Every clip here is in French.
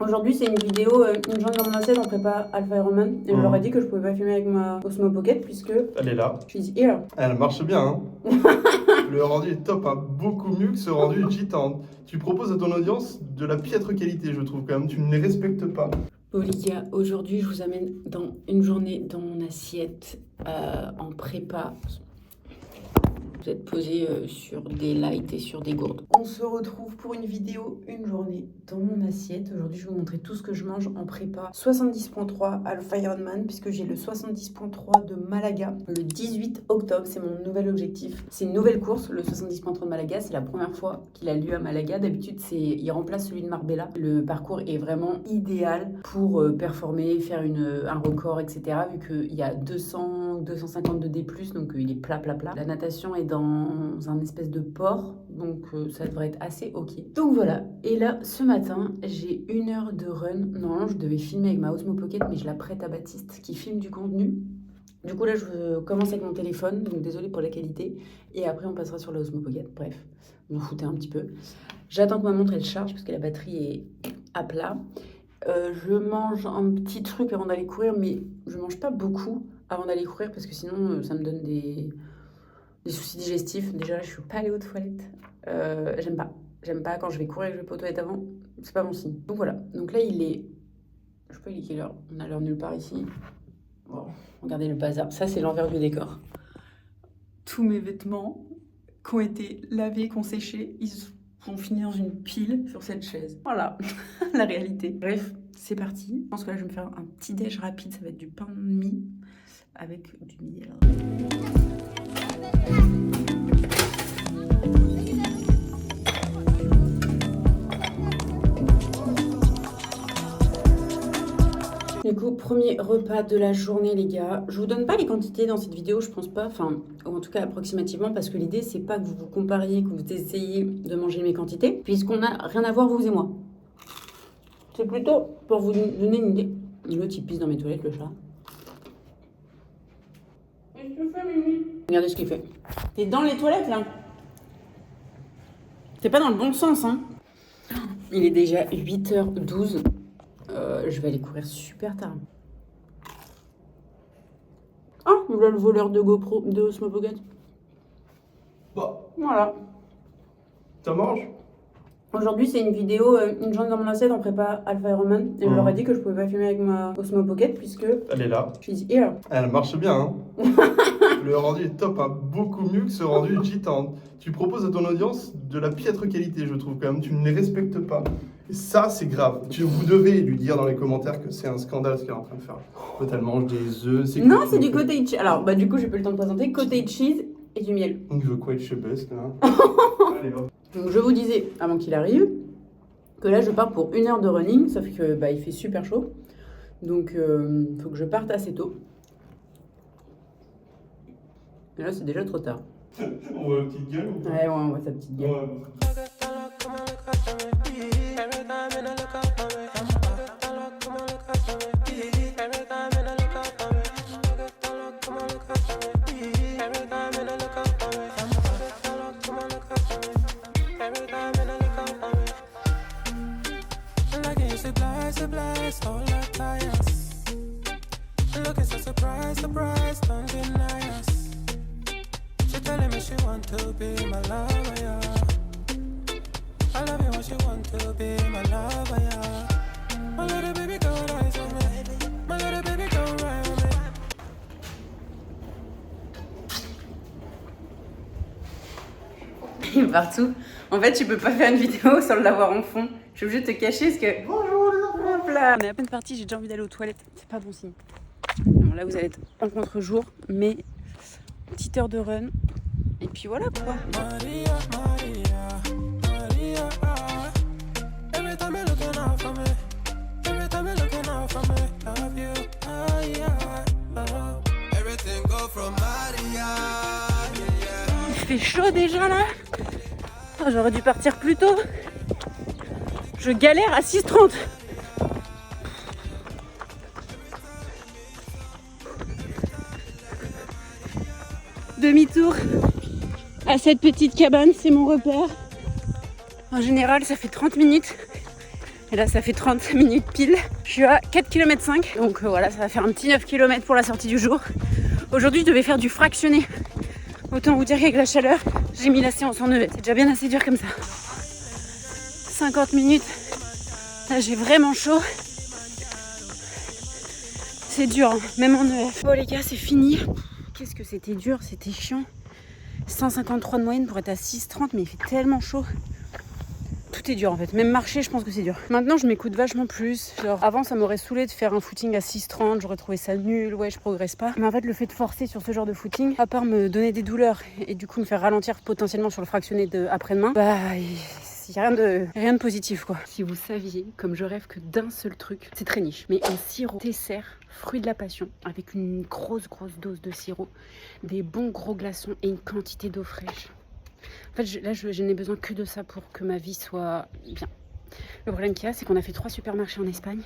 Aujourd'hui, c'est une vidéo, une journée dans mon assiette en prépa Alpha Ironman. Et je leur ai dit que je pouvais pas filmer avec ma Osmo Pocket puisque Elle est là. she's here. Elle marche bien, hein. Le rendu est top, hein. Beaucoup mieux que ce rendu gitan. Tu proposes à ton audience de la piètre qualité, je trouve quand même. Tu ne les respectes pas. Bon les gars, aujourd'hui je vous amène dans une journée dans mon assiette en prépa. Vous êtes posé sur des lights et sur des gourdes. On se retrouve pour une vidéo, une journée dans mon assiette. Aujourd'hui, je vais vous montrer tout ce que je mange en prépa. 70.3 Alpha Ironman, puisque j'ai le 70.3 de Malaga. Le 18 octobre, c'est mon nouvel objectif. C'est une nouvelle course, le 70.3 de Malaga. C'est la première fois qu'il a lieu à Malaga. D'habitude, il remplace celui de Marbella. Le parcours est vraiment idéal pour performer, faire un record, etc. Vu qu'il y a 250 de D+, donc il est plat. La natation est dans un espèce de port, donc ça devrait être assez ok. Donc voilà, et là ce matin j'ai 1 heure de run. Normalement je devais filmer avec ma Osmo Pocket, mais je la prête à Baptiste qui filme du contenu. Du coup là je commence avec mon téléphone, donc désolé pour la qualité, et après on passera sur la Osmo Pocket. Bref, vous foutez un petit peu. J'attends que ma montre elle charge parce que la batterie est à plat. Je mange un petit truc avant d'aller courir, mais je mange pas beaucoup avant d'aller courir parce que sinon ça me donne des soucis digestifs. Déjà, je suis pas allée aux toilettes. J'aime pas quand je vais courir et que je vais pas aux toilettes avant. C'est pas mon signe. Donc voilà. Donc là, il est... Je sais pas il est quelle heure. On a l'heure nulle part ici. Bon, regardez le bazar. Ça, c'est l'envers du décor. Tous mes vêtements qui ont été lavés, qui ont séché, ils vont finir dans une pile sur cette chaise. Voilà, la réalité. Bref, c'est parti. Je pense que là, je vais me faire un petit déj rapide. Ça va être du pain de mie avec du miel. Du coup, premier repas de la journée, les gars. Je vous donne pas les quantités dans cette vidéo, je pense pas. Enfin, ou en tout cas approximativement, parce que l'idée, c'est pas que vous vous compariez, que vous essayiez de manger mes quantités, puisqu'on n'a rien à voir, vous et moi. C'est plutôt pour vous donner une idée. L'autre, il pisse dans mes toilettes, le chat. Qu'est-ce que tu fais, Mimi ? Regardez ce qu'il fait. T'es dans les toilettes, là. T'es pas dans le bon sens, hein. Il est déjà 8h12. Je vais aller courir super tard. Ah, voilà le voleur de GoPro, de Osmo Pocket. Bah, Voilà. ça mange. Aujourd'hui, c'est une vidéo, une journée dans mon assiette en prépa Alpha Ironman. Et je leur ai dit que je pouvais pas filmer avec ma Osmo Pocket puisque Elle est là. she's here. Elle marche bien, hein. Le rendu est top, hein. Beaucoup mieux que ce rendu gitan. Tu proposes à ton audience de la piètre qualité, je trouve quand même. Tu ne les respectes pas. Et ça, c'est grave. Vous devez lui dire dans les commentaires que c'est un scandale ce qu'elle est en train de faire. Quand elle mange des œufs, Non, c'est du cottage cheese. Alors, bah du coup, j'ai pas eu le temps de présenter. Cottage cheese et du miel. Donc je veux quoi être chez Best, là. Allez, hop. Donc je vous disais, avant qu'il arrive, que là je pars pour 1 heure de running, sauf que bah, il fait super chaud. Donc faut que je parte assez tôt. Et là c'est déjà trop tard. On voit la petite gueule ou pas? Ouais, on voit sa petite gueule. Ouais. Partout. En fait, tu peux pas faire une vidéo sans l'avoir en fond. Je suis obligée de te cacher parce que... Bonjour les enfants. Hop là. On est à peine parti, j'ai déjà envie d'aller aux toilettes. C'est pas bon signe. Bon, là, vous allez être en contre-jour, mais petite heure de run. Et puis voilà quoi. Il fait chaud déjà là. Oh, j'aurais dû partir plus tôt. Je galère à 6h30. Demi-tour à cette petite cabane, c'est mon repère. En général, ça fait 30 minutes. Et là, ça fait 30 minutes pile. Je suis à 4,5 km. Donc voilà, ça va faire un petit 9 km pour la sortie du jour. Aujourd'hui, je devais faire du fractionné. Autant vous dire qu'avec la chaleur, j'ai mis la séance en EF. C'est déjà bien assez dur comme ça. 50 minutes. Là, j'ai vraiment chaud. C'est dur, hein, même en EF. Bon les gars, c'est fini. Qu'est-ce que c'était dur, c'était chiant. 153 de moyenne pour être à 6,30, mais il fait tellement chaud. Tout est dur en fait, même marcher je pense que c'est dur. Maintenant je m'écoute vachement plus. Genre, avant ça m'aurait saoulé de faire un footing à 6,30, j'aurais trouvé ça nul, ouais je progresse pas. Mais en fait le fait de forcer sur ce genre de footing, à part me donner des douleurs et du coup me faire ralentir potentiellement sur le fractionné de après-demain, bah il n'y a rien de positif quoi. Si vous saviez, comme je rêve que d'un seul truc, c'est très niche, mais un sirop Tesser, fruit de la passion, avec une grosse dose de sirop, des bons gros glaçons et une quantité d'eau fraîche. En fait, je n'ai besoin que de ça pour que ma vie soit bien. Le problème qu'il y a, c'est qu'on a fait 3 supermarchés en Espagne.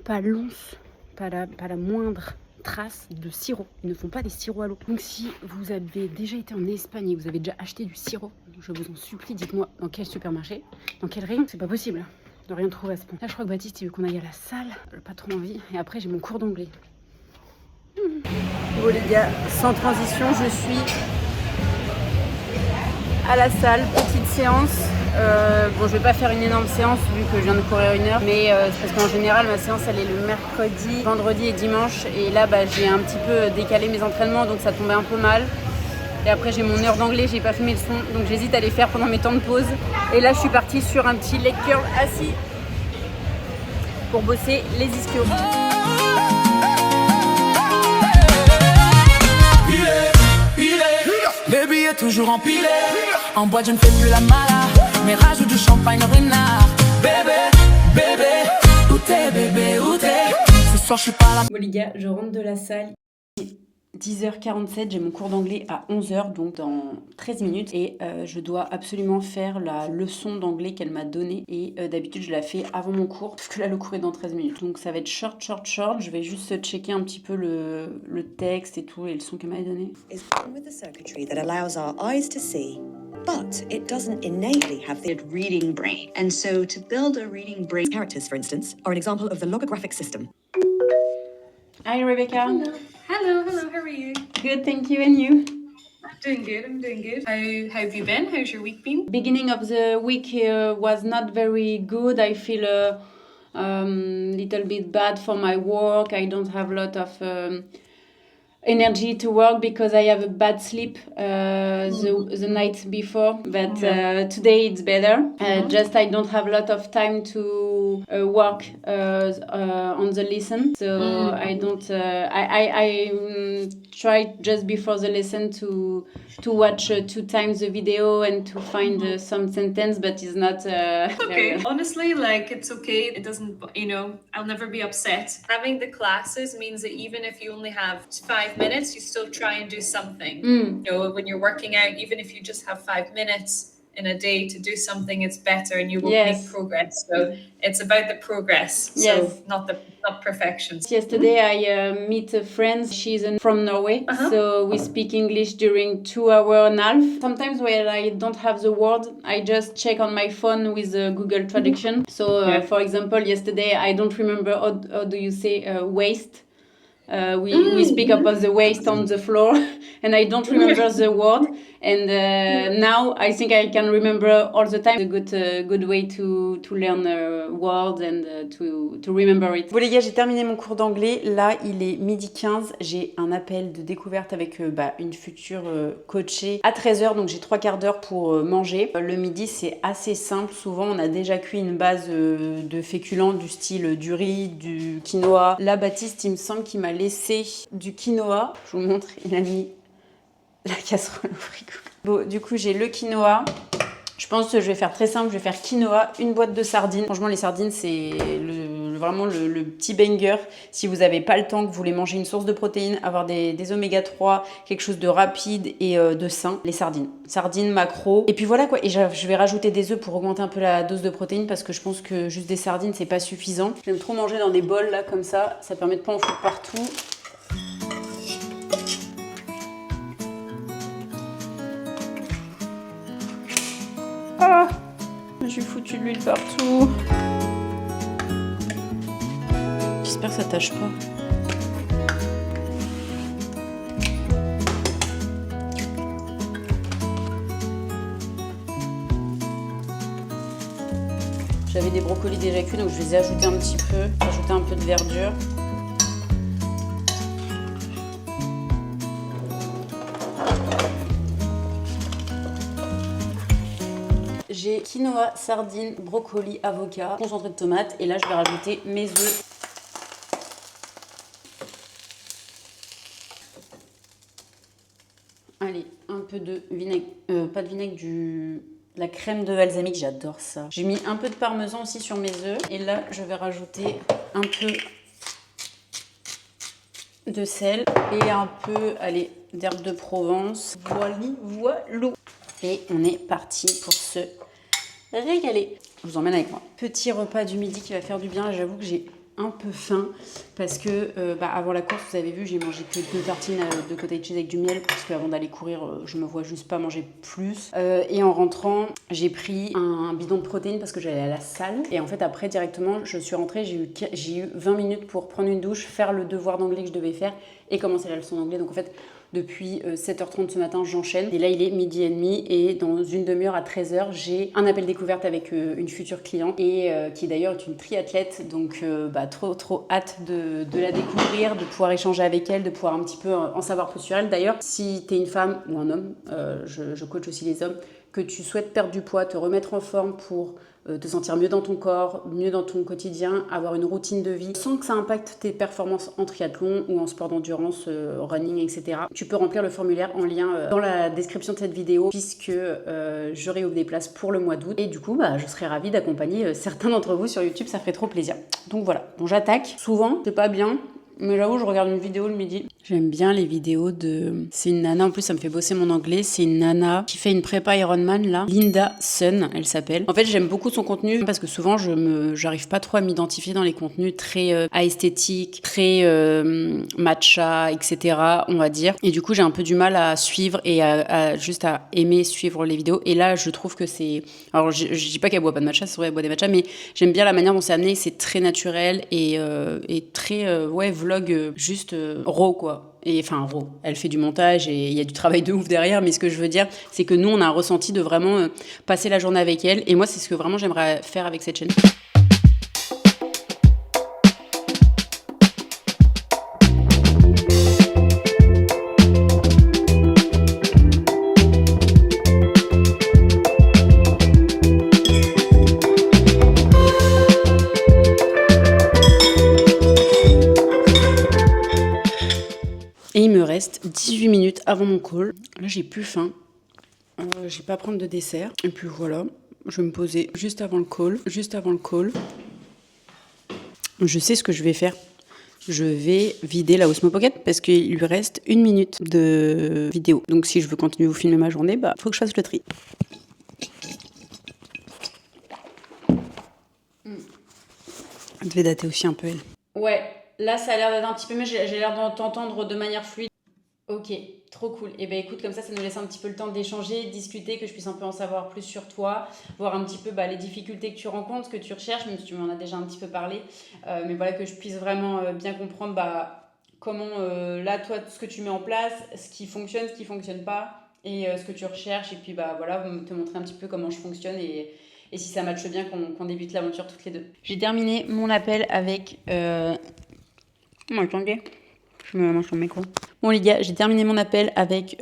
Pas l'once, pas la moindre trace de sirop. Ils ne font pas des sirops à l'eau. Donc si vous avez déjà été en Espagne et que vous avez déjà acheté du sirop, je vous en supplie, dites-moi dans quel supermarché, dans quel rayon. C'est pas possible de rien trouver à ce point. Là, je crois que Baptiste, il veut qu'on aille à la salle. J'ai pas trop envie. Et après, j'ai mon cours d'anglais. Bon les gars, sans transition, je suis à la salle, petite séance. Bon, je vais pas faire une énorme séance vu que je viens de courir 1 heure, mais c'est parce qu'en général ma séance elle est le mercredi, vendredi et dimanche, et là bah, j'ai un petit peu décalé mes entraînements donc ça tombait un peu mal. Et après j'ai mon heure d'anglais, j'ai pas fait mes leçons, donc j'hésite à les faire pendant mes temps de pause. Et là je suis partie sur un petit leg curl assis pour bosser les ischios. Baby est toujours empilé. En boîte je ne fais plus la mala, mais rajoute du champagne au renard. Bébé, où t'es bébé, où t'es? Ce soir je suis pas là. Bon les gars, je rentre de la salle. 10h47, j'ai mon cours d'anglais à 11h, donc dans 13 minutes. Et je dois absolument faire la leçon d'anglais qu'elle m'a donnée. Et d'habitude, je la fais avant mon cours, parce que là, le cours est dans 13 minutes. Donc ça va être short. Je vais juste checker un petit peu le texte et tout, et le son qu'elle m'a donné. Is born with a circuitry that allows our eyes to see, but it doesn't innately have the reading brain. And so to build a reading brain... characters, for instance, are an example of the logographic system. Hi, Rebecca. Hello, how are you? Good, thank you, and you? I'm doing good. How have you been? How's your week been? Beginning of the week was not very good. I feel little bit bad for my work. I don't have a lot of energy to work because I have a bad sleep the night before. But today it's better. Just I don't have a lot of time to work on the lesson. So I don't. I try just before the lesson to watch 2 times the video and to find some sentence, but it's not. Okay. Honestly, like it's okay. It doesn't. I'll never be upset. Having the classes means that even if you only have 5 minutes, you still try and do something. When you're working out, even if you just have 5 minutes in a day to do something, it's better and you will make progress. So it's about the progress, so not perfection. Yesterday I meet a friend, she's from Norway, so we speak English during 2 hours and a half. Sometimes when I don't have the word, I just check on my phone with Google Traduction. So for example, yesterday I don't remember how do you say waste. We speak about the waste on the floor and I don't remember the word, and now I think I can remember all the time. A good way to learn words and to remember it. Bon les gars, j'ai terminé mon cours d'anglais. Là il est 12h15, j'ai un appel de découverte avec une future coachée à 13h, donc j'ai 3/4 d'heure pour manger. Le midi c'est assez simple, souvent on a déjà cuit une base de féculents du style du riz, du quinoa. Là Baptiste il me semble qu'il m'a laissé du quinoa. Je vous montre, il a mis la casserole au frigo. Bon, du coup, j'ai le quinoa. Je pense que je vais faire très simple. Je vais faire quinoa, une boîte de sardines. Franchement, les sardines, c'est vraiment le petit banger. Si vous n'avez pas le temps, que vous voulez manger une source de protéines, avoir des oméga 3, quelque chose de rapide et de sain, les sardines. Sardines, maquereaux. Et puis voilà quoi. Et je vais rajouter des œufs pour augmenter un peu la dose de protéines parce que je pense que juste des sardines, c'est pas suffisant. J'aime trop manger dans des bols là, comme ça. Ça permet de pas en foutre partout. Ah, j'ai foutu de l'huile partout. J'espère que ça tâche pas. J'avais des brocolis déjà cuits, donc je les ai ajoutés un petit peu, ajouter un peu de verdure. J'ai quinoa, sardines, brocoli, avocat, concentré de tomate et là je vais rajouter mes œufs. Allez, un peu de vinaigre, pas de vinaigre, la crème de balsamique, j'adore ça. J'ai mis un peu de parmesan aussi sur mes œufs et là je vais rajouter un peu de sel et un peu, allez, d'herbe de Provence. Voilou. Et on est parti pour se régaler. Je vous emmène avec moi. Petit repas du midi qui va faire du bien. J'avoue que j'ai un peu faim parce que avant la course, vous avez vu, j'ai mangé que 2 tartines de cottage cheese avec du miel parce qu'avant d'aller courir, je me vois juste pas manger plus. Et en rentrant, j'ai pris un bidon de protéines parce que j'allais à la salle. Et en fait, après, directement, je suis rentrée, j'ai eu 20 minutes pour prendre une douche, faire le devoir d'anglais que je devais faire et commencer la leçon d'anglais. Donc en fait, depuis 7h30 ce matin, j'enchaîne. Et là, il est 12h30 et dans une demi-heure à 13h, j'ai un appel découverte avec une future cliente et qui d'ailleurs est une triathlète. Donc, trop hâte de la découvrir, de pouvoir échanger avec elle, de pouvoir un petit peu en savoir plus sur elle. D'ailleurs, si t'es une femme ou un homme, je coach aussi les hommes, que tu souhaites perdre du poids, te remettre en forme pour te sentir mieux dans ton corps, mieux dans ton quotidien, avoir une routine de vie sans que ça impacte tes performances en triathlon ou en sport d'endurance, running, etc. Tu peux remplir le formulaire en lien dans la description de cette vidéo puisque je réouvre des places pour le mois d'août et du coup je serais ravie d'accompagner certains d'entre vous sur YouTube, ça ferait trop plaisir. Donc voilà, bon j'attaque. Souvent, c'est pas bien. Mais j'avoue, je regarde une vidéo le midi. J'aime bien les vidéos de... C'est une nana, en plus ça me fait bosser mon anglais. C'est une nana qui fait une prépa Ironman là. Linda Sun, elle s'appelle. En fait, j'aime beaucoup son contenu parce que souvent, j'arrive pas trop à m'identifier dans les contenus très esthétiques, très matcha, etc. on va dire. Et du coup, j'ai un peu du mal à suivre et juste à aimer suivre les vidéos. Et là, je trouve que c'est... Alors, je dis pas qu'elle boit pas de matcha, c'est vrai, elle boit des matchas, mais j'aime bien la manière dont c'est amené. C'est très naturel et très, vlog juste raw quoi. Et enfin raw, elle fait du montage et il y a du travail de ouf derrière, mais ce que je veux dire c'est que nous on a un ressenti de vraiment passer la journée avec elle et moi c'est ce que vraiment j'aimerais faire avec cette chaîne. Et il me reste 18 minutes avant mon call. Là, j'ai plus faim. J'ai pas à prendre de dessert. Et puis voilà, je vais me poser juste avant le call. Je sais ce que je vais faire. Je vais vider la Osmo Pocket parce qu'il lui reste 1 minute de vidéo. Donc si je veux continuer à vous filmer ma journée, faut que je fasse le tri. Elle devait dater aussi un peu, elle. Ouais. Là, ça a l'air d'être un petit peu mieux. J'ai l'air de t'entendre de manière fluide. Ok, trop cool. Et ben écoute, comme ça nous laisse un petit peu le temps d'échanger, de discuter, que je puisse un peu en savoir plus sur toi, voir un petit peu les difficultés que tu rencontres, ce que tu recherches, même si tu m'en as déjà un petit peu parlé. Mais voilà, que je puisse vraiment bien comprendre comment, là, toi, ce que tu mets en place, ce qui fonctionne pas, et ce que tu recherches. Et puis voilà, te montrer un petit peu comment je fonctionne et si ça matche bien, qu'on débute l'aventure toutes les deux. J'ai terminé mon appel avec... Attendez, je me mange sur le micro. Bon les gars, j'ai terminé mon appel avec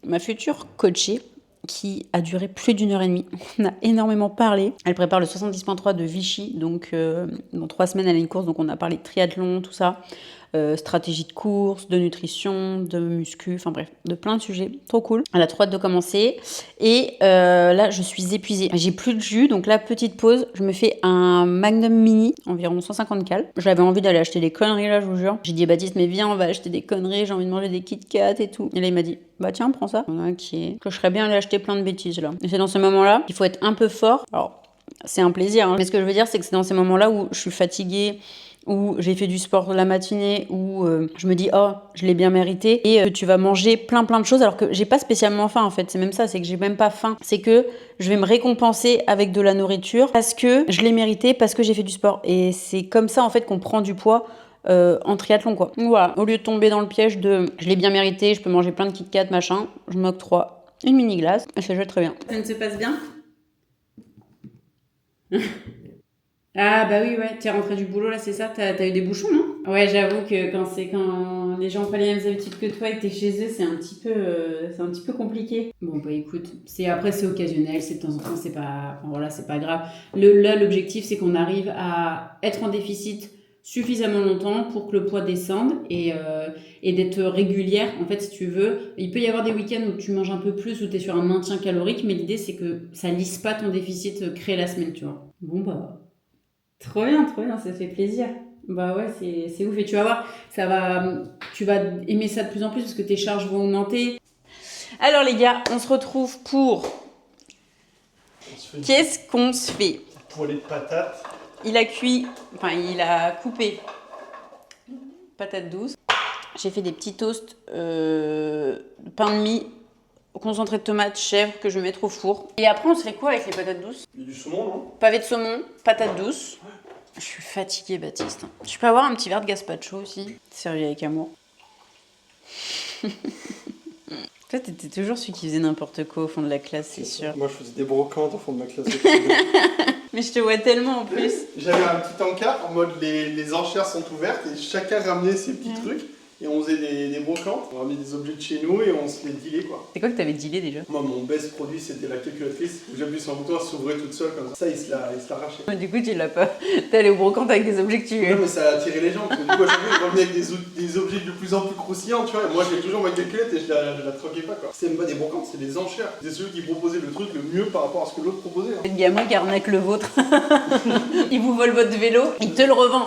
ma future coachée qui a duré plus d'1h30. On a énormément parlé. Elle prépare le 70.3 de Vichy, donc dans 3 semaines elle a une course, donc on a parlé de triathlon, tout ça. Stratégie de course, de nutrition, de muscu, enfin bref, de plein de sujets, trop cool. Elle a trop hâte de commencer et là je suis épuisée, j'ai plus de jus, donc là petite pause, je me fais un Magnum Mini, environ 150 cals. J'avais envie d'aller acheter des conneries là, je vous jure. J'ai dit à Baptiste, mais viens on va acheter des conneries, j'ai envie de manger des Kit Kat et tout. Et là il m'a dit, tiens prends ça. Ok, que je serais bien allée acheter plein de bêtises là. Et c'est dans ce moment-là qu'il faut être un peu fort. Alors c'est un plaisir, hein. Mais ce que je veux dire c'est que c'est dans ces moments-là où je suis fatiguée, où j'ai fait du sport la matinée, où je me dis je l'ai bien mérité, et tu vas manger plein de choses alors que j'ai pas spécialement faim en fait, c'est même ça, c'est que j'ai même pas faim, c'est que je vais me récompenser avec de la nourriture parce que je l'ai mérité, parce que j'ai fait du sport, et c'est comme ça en fait qu'on prend du poids en triathlon quoi. Donc voilà, au lieu de tomber dans le piège de je l'ai bien mérité, je peux manger plein de Kit Kat machin, je m'octroie une mini glace et ça joue très bien. Ça ne se passe bien? Ah bah oui ouais, t'es rentré du boulot là c'est ça, t'as eu des bouchons non? Ouais j'avoue que quand les gens ont pas les mêmes habitudes que toi et que t'es chez eux c'est un petit peu compliqué. Bon bah écoute, c'est occasionnel, c'est de temps en temps, c'est pas grave. Là l'objectif c'est qu'on arrive à être en déficit suffisamment longtemps pour que le poids descende et d'être régulière. En fait si tu veux, il peut y avoir des week-ends où tu manges un peu plus, où t'es sur un maintien calorique, mais l'idée c'est que ça lisse pas ton déficit créé la semaine tu vois. Bon bah trop bien, ça fait plaisir. Bah ouais, c'est ouf. Et tu vas voir, tu vas aimer ça de plus en plus parce que tes charges vont augmenter. Alors les gars, on se retrouve pour... Qu'est-ce qu'on se fait? Poêlée de patates. Il a coupé patates douces. J'ai fait des petits toasts, pain de mie, concentré de tomates, chèvre que je vais mettre au four. Et après, on se fait quoi avec les patates douces? Il y a du saumon, non? Pavé de saumon, patates douces. Je suis fatiguée, Baptiste. Je peux avoir un petit verre de gazpacho aussi, servi avec amour. Toi, t'étais toujours celui qui faisait n'importe quoi au fond de la classe, c'est sûr. Moi, je faisais des brocantes au fond de ma classe. Mais je te vois tellement en plus. J'avais un petit encart en mode les enchères sont ouvertes et chacun ramenait ses petits trucs. Et on faisait des brocantes, on ramenait des objets de chez nous et on se les dealait quoi. C'est quoi que t'avais dealé déjà? Moi mon best produit c'était la calculatrice où j'appuie sur un bouton, elle s'ouvrait toute seule comme ça. Ça il se l'arrachait. Du coup tu l'as pas. T'es allé au brocante avec des objets que tu veux. Non mais ça a attiré les gens. Du coup à chaque fois ils revenaient avec des objets de plus en plus croustillants tu vois. Et moi j'ai toujours ma calculette et je la troquais pas quoi. C'est même pas des brocantes, c'est des enchères. C'est celui qui proposait le truc le mieux par rapport à ce que l'autre proposait. Le gamin qui arnaque le vôtre. Il vous vole votre vélo, il te le revend.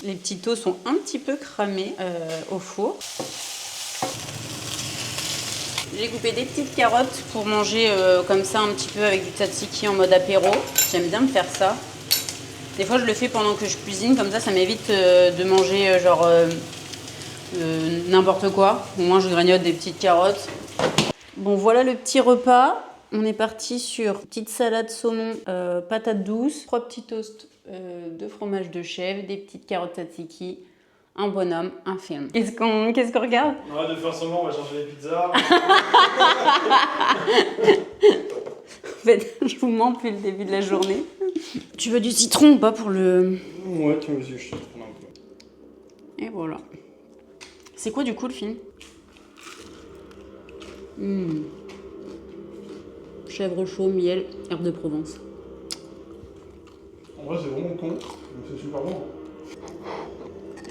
Les petits toasts sont un petit peu cramés au four. J'ai coupé des petites carottes pour manger comme ça un petit peu avec du tzatziki en mode apéro. J'aime bien me faire ça. Des fois je le fais pendant que je cuisine, comme ça m'évite de manger n'importe quoi. Au moins je grignote des petites carottes. Bon voilà le petit repas. On est parti sur petite salade saumon, patates douces, 3 petits toasts de fromage de chèvre, des petites carottes tzatziki, un bonhomme, un film. Qu'est-ce qu'on regarde? On va de faire seulement, on va changer les pizzas. En fait, je vous mens depuis le début de la journée. Tu veux du citron ou pas pour le... Ouais, tu me dis, je te prends un peu. Et voilà. C'est quoi du coup le film? Chèvre chaud, miel, herbe de Provence. En vrai, c'est vraiment con, mais c'est super bon.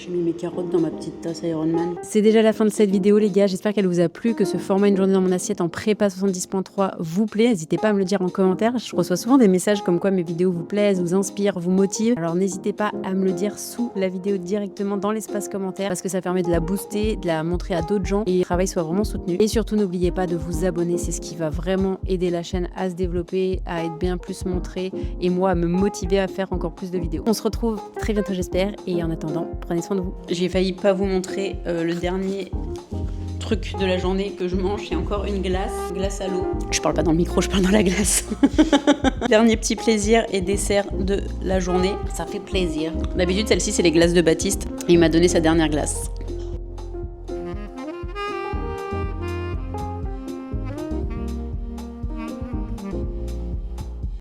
J'ai mis mes carottes dans ma petite tasse Ironman. C'est déjà la fin de cette vidéo les gars, j'espère qu'elle vous a plu, que ce format une journée dans mon assiette en prépa 70.3 vous plaît. N'hésitez pas à me le dire en commentaire, je reçois souvent des messages comme quoi mes vidéos vous plaisent, vous inspirent, vous motivent. Alors n'hésitez pas à me le dire sous la vidéo directement dans l'espace commentaire parce que ça permet de la booster, de la montrer à d'autres gens et le travail soit vraiment soutenu. Et surtout n'oubliez pas de vous abonner, c'est ce qui va vraiment aider la chaîne à se développer, à être bien plus montrée et moi à me motiver à faire encore plus de vidéos. On se retrouve très bientôt j'espère et en attendant, prenez soin de vous. J'ai failli pas vous montrer le dernier truc de la journée que je mange, c'est encore une glace à l'eau. Je parle pas dans le micro, je parle dans la glace. Dernier petit plaisir et dessert de la journée, ça fait plaisir. D'habitude celle-ci c'est les glaces de Baptiste et il m'a donné sa dernière glace.